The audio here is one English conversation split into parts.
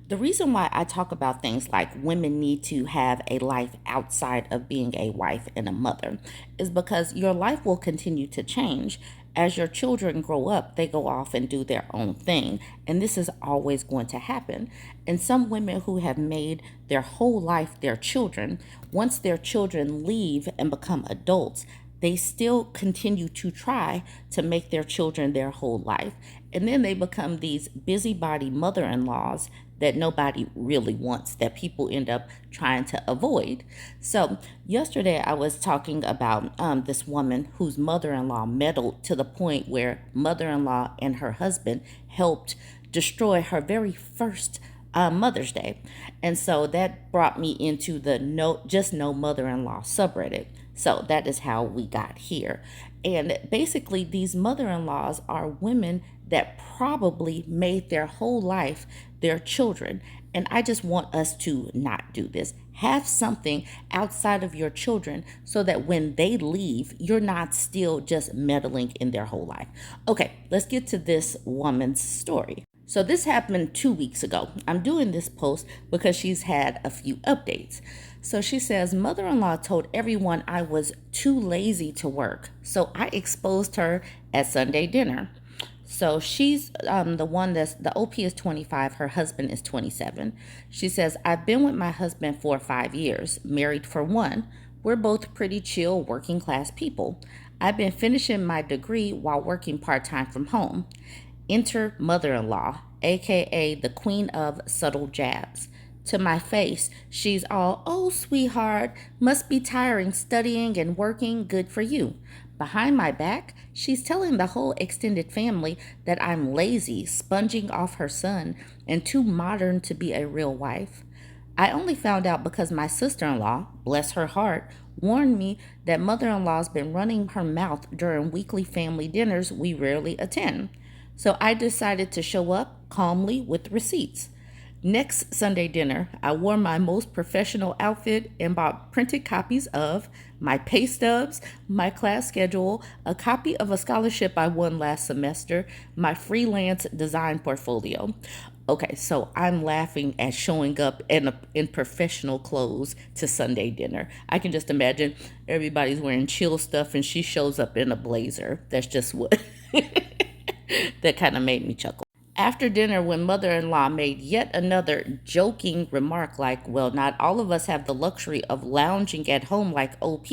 The reason why I talk about things like women need to have a life outside of being a wife and a mother is because your life will continue to change. As your children grow up, they go off and do their own thing. And this is always going to happen. And some women who have made their whole life their children, once their children leave and become adults, they still continue to try to make their children their whole life. And then they become these busybody mother in laws that nobody really wants, that people end up trying to avoid. So, yesterday I was talking about this woman whose mother in law meddled to the point where mother in law and her husband helped destroy her very first Mother's Day. And so that brought me into the no mother in law subreddit. So that is how we got here. And basically, these mother in laws are women that probably made their whole life their children. And I just want us to not do this. Have something outside of your children so that when they leave, you're not still just meddling in their whole life. Okay, let's get to this woman's story. So this happened 2 weeks ago. I'm doing this post because she's had a few updates. So she says, mother-in-law told everyone I was too lazy to work. So I exposed her at Sunday dinner. So she's the one the OP is 25, her husband is 27. She says, I've been with my husband for 5 years, married for one. We're both pretty chill working class people. I've been finishing my degree while working part-time from home. Enter mother-in-law, aka the queen of subtle jabs. To my face, she's all, oh, sweetheart, must be tiring studying and working, good for you. Behind my back, she's telling the whole extended family that I'm lazy, sponging off her son, and too modern to be a real wife. I only found out because my sister-in-law, bless her heart, warned me that mother-in-law's been running her mouth during weekly family dinners we rarely attend. So I decided to show up calmly with receipts. Next Sunday dinner, I wore my most professional outfit and bought printed copies of my pay stubs, my class schedule, a copy of a scholarship I won last semester, my freelance design portfolio. Okay, so I'm laughing at showing up in professional clothes to Sunday dinner. I can just imagine everybody's wearing chill stuff and she shows up in a blazer. That's just what that kind of made me chuckle. After dinner, when mother-in-law made yet another joking remark like, well, not all of us have the luxury of lounging at home like OP,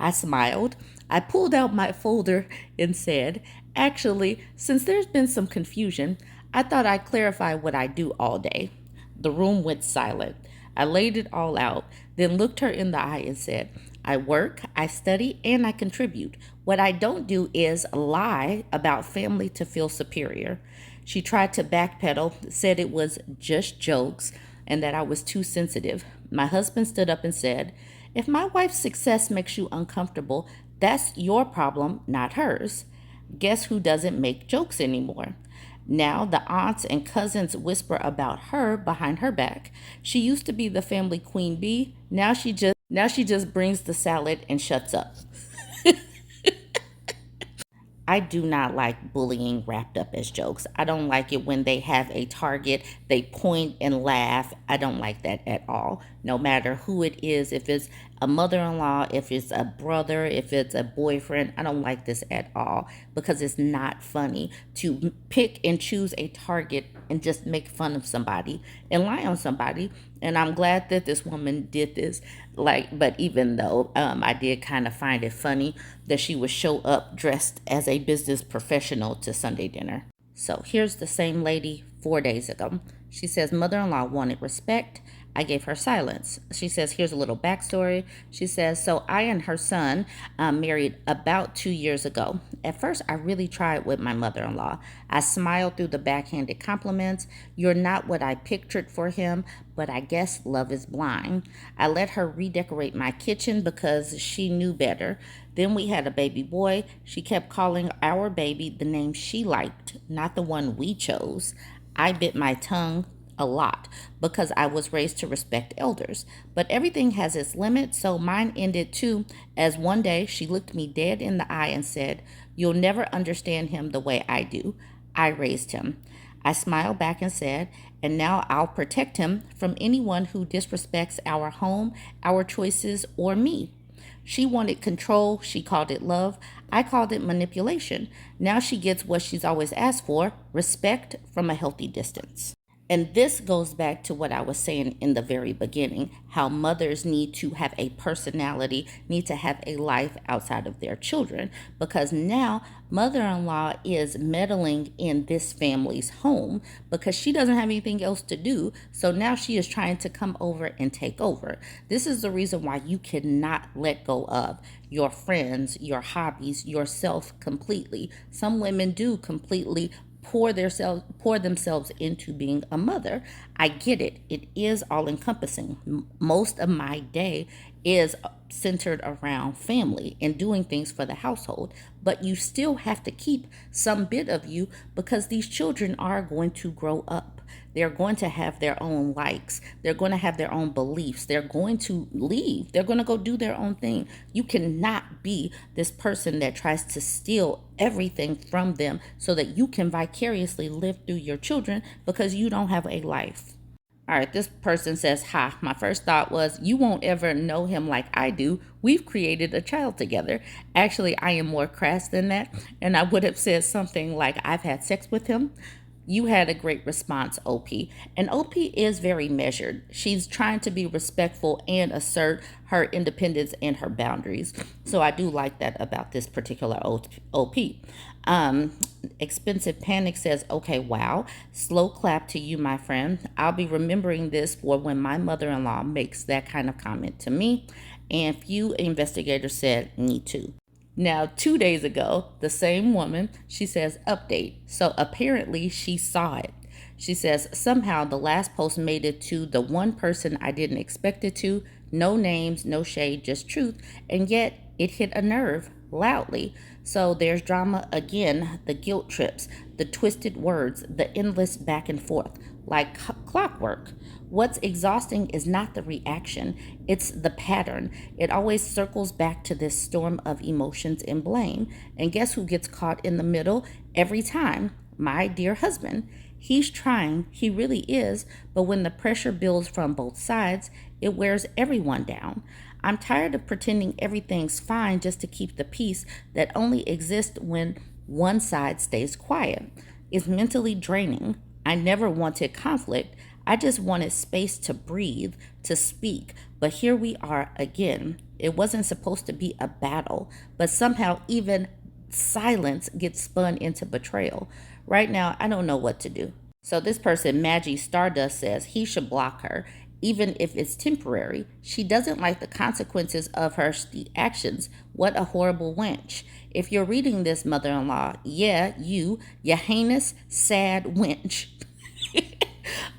I smiled. I pulled out my folder and said, actually, since there's been some confusion, I thought I'd clarify what I do all day. The room went silent. I laid it all out, then looked her in the eye and said, I work, I study, and I contribute. What I don't do is lie about family to feel superior. She tried to backpedal, said it was just jokes, and that I was too sensitive. My husband stood up and said, if my wife's success makes you uncomfortable, that's your problem, not hers. Guess who doesn't make jokes anymore? Now the aunts and cousins whisper about her behind her back. She used to be the family queen bee. Now she just brings the salad and shuts up. I do not like bullying wrapped up as jokes. I don't like it when they have a target, they point and laugh. I don't like that at all. No matter who it is, if it's a mother-in-law, if it's a brother, if it's a boyfriend, I don't like this at all because it's not funny to pick and choose a target and just make fun of somebody and lie on somebody. And I'm glad that this woman did this. But even though I did kind of find it funny that she would show up dressed as a business professional to Sunday dinner. So here's the same lady 4 days ago. She says mother-in-law wanted respect. I gave her silence. She says, here's a little backstory. She says, so I and her son married about 2 years ago. At first, I really tried with my mother-in-law. I smiled through the backhanded compliments. You're not what I pictured for him, but I guess love is blind. I let her redecorate my kitchen because she knew better. Then we had a baby boy. She kept calling our baby the name she liked, not the one we chose. I bit my tongue a lot because I was raised to respect elders. But everything has its limit, so mine ended too, as one day she looked me dead in the eye and said, you'll never understand him the way I do. I raised him. I smiled back and said, and now I'll protect him from anyone who disrespects our home, our choices, or me. She wanted control. She called it love. I called it manipulation. Now she gets what she's always asked for: respect from a healthy distance. And this goes back to what I was saying in the very beginning, how mothers need to have a personality, need to have a life outside of their children, because now mother in law is meddling in this family's home because she doesn't have anything else to do. So now she is trying to come over and take over. This is the reason why you cannot let go of your friends, your hobbies, yourself completely. Some women do completely pour themselves into being a mother. I get it. It is all encompassing. Most of my day is centered around family and doing things for the household, but you still have to keep some bit of you because these children are going to grow up. They're going to have their own likes. They're going to have their own beliefs. They're going to leave. They're going to go do their own thing. You cannot be this person that tries to steal everything from them so that you can vicariously live through your children because you don't have a life. All right, this person says, "Ha, my first thought was, you won't ever know him like I do. We've created a child together." Actually, I am more crass than that, and I would have said something like, "I've had sex with him." You had a great response, OP. And OP is very measured. She's trying to be respectful and assert her independence and her boundaries. So I do like that about this particular OP. Expensive Panic says, "Okay, wow. Slow clap to you, my friend. I'll be remembering this for when my mother-in-law makes that kind of comment to me." And few investigators said, "Me too." Now, 2 days ago, the same woman, she says, "Update." So apparently she saw it. She says, "Somehow the last post made it to the one person I didn't expect it to. No names, no shade, just truth. And yet it hit a nerve loudly." So there's drama again, the guilt trips, the twisted words, the endless back and forth, like clockwork. What's exhausting is not the reaction, it's the pattern. It always circles back to this storm of emotions and blame. And guess who gets caught in the middle every time? My dear husband. He's trying, he really is, but when the pressure builds from both sides, it wears everyone down. I'm tired of pretending everything's fine just to keep the peace that only exists when one side stays quiet. It's mentally draining. I never wanted conflict. I just wanted space to breathe, to speak. But here we are again. It wasn't supposed to be a battle, but somehow even silence gets spun into betrayal. Right now, I don't know what to do. So this person, Maggie Stardust, says he should block her, even if it's temporary. She doesn't like the consequences of her actions. What a horrible wench. If you're reading this, mother-in-law, yeah, you heinous, sad wench.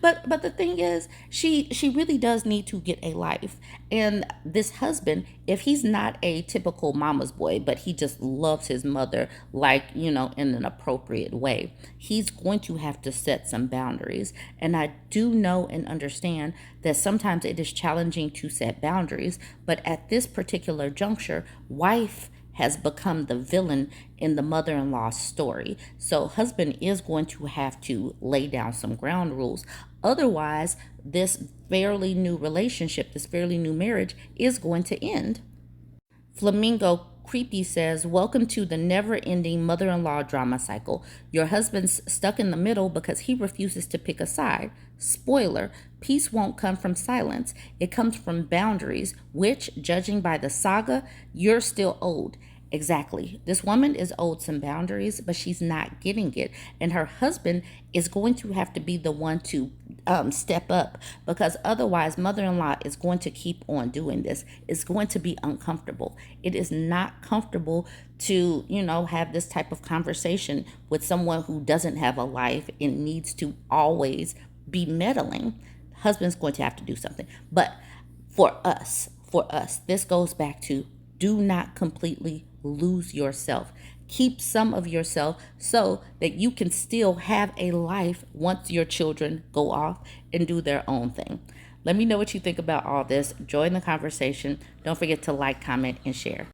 But the thing is, she really does need to get a life. And this husband, if he's not a typical mama's boy, but he just loves his mother, like, in an appropriate way, he's going to have to set some boundaries. And I do know and understand that sometimes it is challenging to set boundaries, but at this particular juncture, wife has become the villain in the mother-in-law's story. So husband is going to have to lay down some ground rules. Otherwise, this fairly new relationship, this fairly new marriage is going to end. Flamingo Creepy says, "Welcome to the never-ending mother-in-law drama cycle. Your husband's stuck in the middle because he refuses to pick a side. Spoiler, peace won't come from silence. It comes from boundaries, which, judging by the saga, you're still owed." Exactly. This woman is owed some boundaries, but she's not getting it. And her husband is going to have to be the one to step up, because otherwise mother-in-law is going to keep on doing this. It's going to be uncomfortable. It is not comfortable to, have this type of conversation with someone who doesn't have a life and needs to always be meddling. Husband's going to have to do something. But for us, this goes back to, do not completely lose yourself. Keep some of yourself so that you can still have a life once your children go off and do their own thing. Let me know what you think about all this. Join the conversation. Don't forget to like, comment, and share.